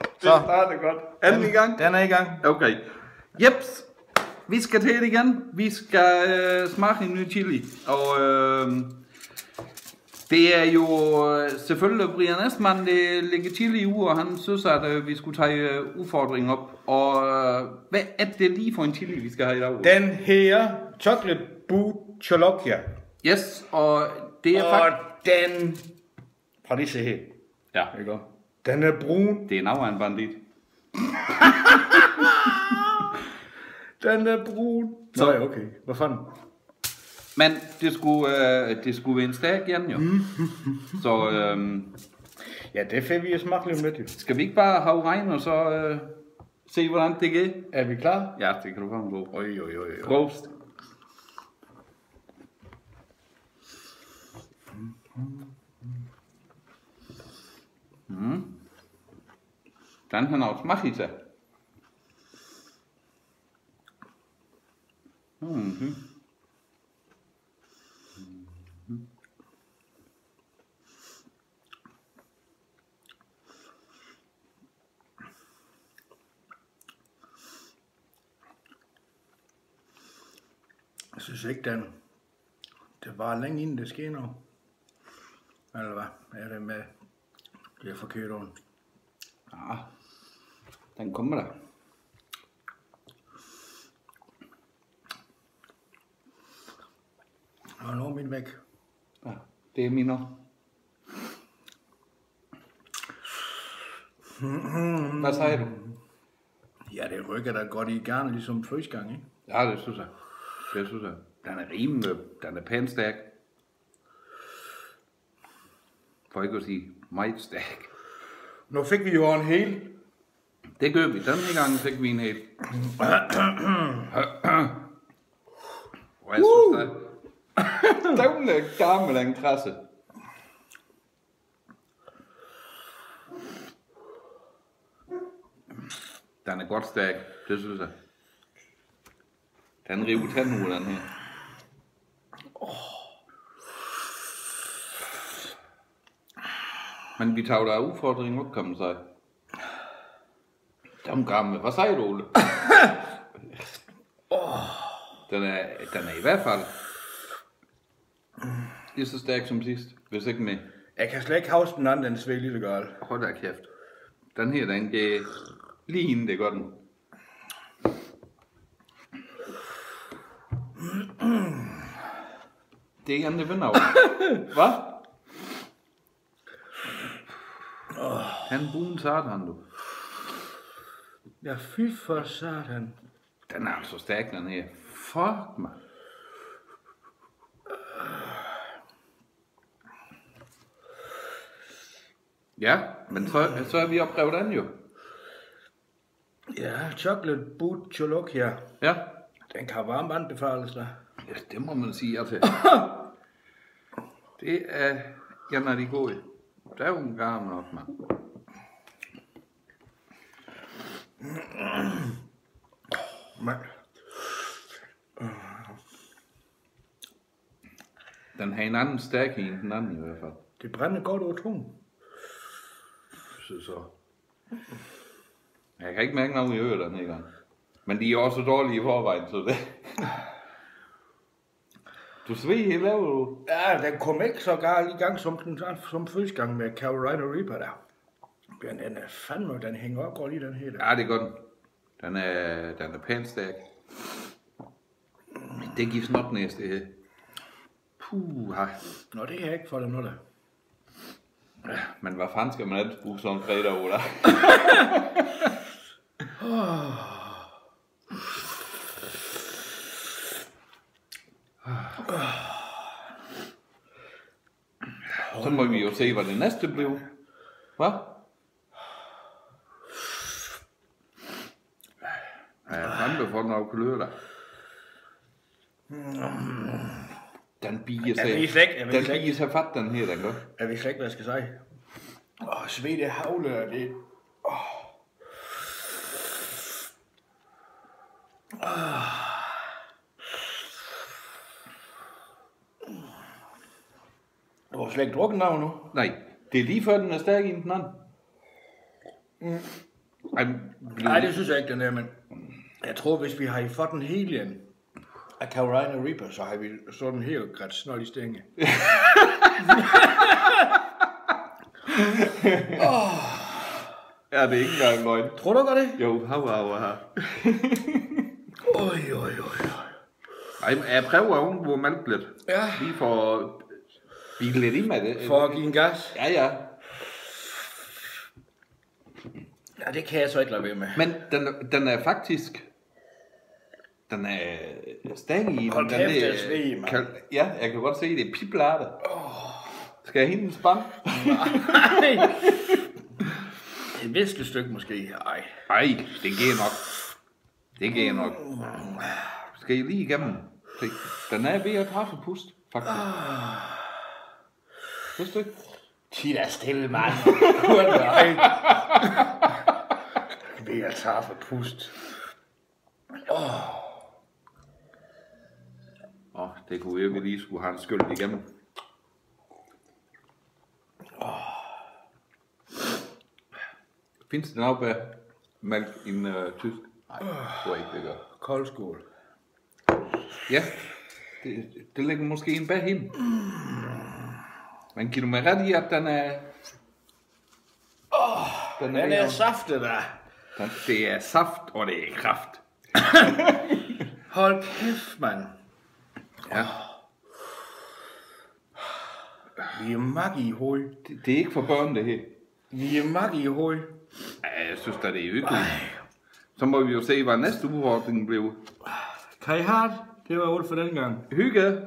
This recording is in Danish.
Det starter godt. Er den i gang? Den er i gang. Okay. Jeps. Vi skal til det igen. Vi skal smage en ny chili. Og det er jo selvfølgelig Brian Estman, der ligger chili i uge, og han synes, at vi skulle tage udfordringen op. Og hvad er det lige for en chili, vi skal have i dag? Den her chocolate boot cholokia. Yes, og det er Og den... Prøv lige at se her. Ja, ikke? Den er brun. Det er navn af en bandit. Den er brun. Nå ja, okay. Hvad fanden? Men det skulle være en stærk igen, jo. Så Ja, det får vi at smage lidt med, jo. skal vi ikke bare have regn og så se, hvordan det går? Er vi klar? Ja, det kan du komme på. Oj. Prost. Den har noget smag i sig. Jeg synes ikke, det var længe inden det sker noget. Eller hvad? Er det med det er forkert on? Ja, den kommer der. Og nu er min væk. Ja, det er min også. Hvad siger du? Ja, det rykker da godt i gang, ligesom første gang, ikke? Ja, det synes jeg. Den er rimelig, den er pænt stærk. For ikke at sige meget stærk. Nu fik vi jo en hel. Det gør vi. Den gang fik vi en hel. Og jeg synes, der er gammel en krasse. Den er godt stærk, det synes jeg. Den river tanden ud, den her. Men vi tager der udfordringen op, kan man sige. Den gamle. Hvad siger du, Ole? Den er i hvert fald lige så stærk som sidst, hvis ikke med. Jeg kan slet ikke huske den anden, den sved lige så galt. Hold da kæft. Den her, den gav lige inden det gør den. Det er igen det vinder over. Hvad? Han brun satan, du. Ja, fy for satan. Den er så stærk, den her. Fuck, man. Ja, men så er vi opprøvet den jo. Ja, chocolate boot cholokia. Ja. Den kan varmt anbefales der. Ja, det må man sige altså. Det er en af de gode. Der er jo en gammel op, mand. Men, Den har en anden stærk i end den anden i hvert fald. det brænder godt over tungen. Så. Jeg kan ikke mærke noget i øret den her gang. Men de er også dårlige i forvejen, så det... Du sved helt lavet, du. Ja, den kom ikke så galt i gang som første gang med Carolina Reaper der. Men den er fandme, den hænger op godt i den her der. Ja, det er godt. Den er pænt stærk. Det giver snot næste her. Puh, hej. Nå, det er ikke for det noget der. Ja, men hvad fanden skal man ellers bruge sådan en fredag over der? Så må vi jo se, hvad det næste blev. Hvad? Ja, jeg fandme for noget kulør der. Den bier sig fat, den her, den gør. Jeg ved slet ikke, hvad jeg skal sige. Sved det havle, og det... Du har slet ikke drukket noget nu? Nej, det er lige før den er stærk i den anden. Nej, det synes jeg ikke, den er, men jeg tror, hvis vi har fået den hele igen af Carolina Reaper, så har vi sådan helt grædt snold i stænge. Ja, det er ikke engang løgn. Tror du godt det? Jo, hav. Oj. Ej, jeg prøver at undgå maltblæt. Ja. Lige for at blive lidt i med det. For at give en gas. Ja. Ja, det kan jeg så ikke lade være med. Men den er faktisk... Den er stadig i... Hold den kæft, er, det er svig, mand. Ja, jeg kan godt se, det er piblarte. Skal jeg hente en spand? Nej. Et viskestykke måske. Ej, det giver nok. Skal I lige igennem? Se, den er ved at træffe pust, faktisk. Vidste du ikke? Tid er stille, mand. Nej. Ved at træffe pust. Det kunne jeg, vi lige skulle have en skyld igennem. Findes det noget med mælk i en tysk? Nej, tror jeg ikke, det gør. Koldskål. Ja, det ligger måske en bag hende. Men giver du mig ret i, at den er... Den er saftet, der. Det er saft, og det er kraft. Hold kæft, mand. Ja. Vi er magge i hovedet. Det er ikke for børn, det her. Vi er magge i hovedet. Ja, jeg synes da, det er hyggeligt. Så må vi jo se, hvad næste udfordring blev. Kan I have det? Det var alt for den gang. Hygge!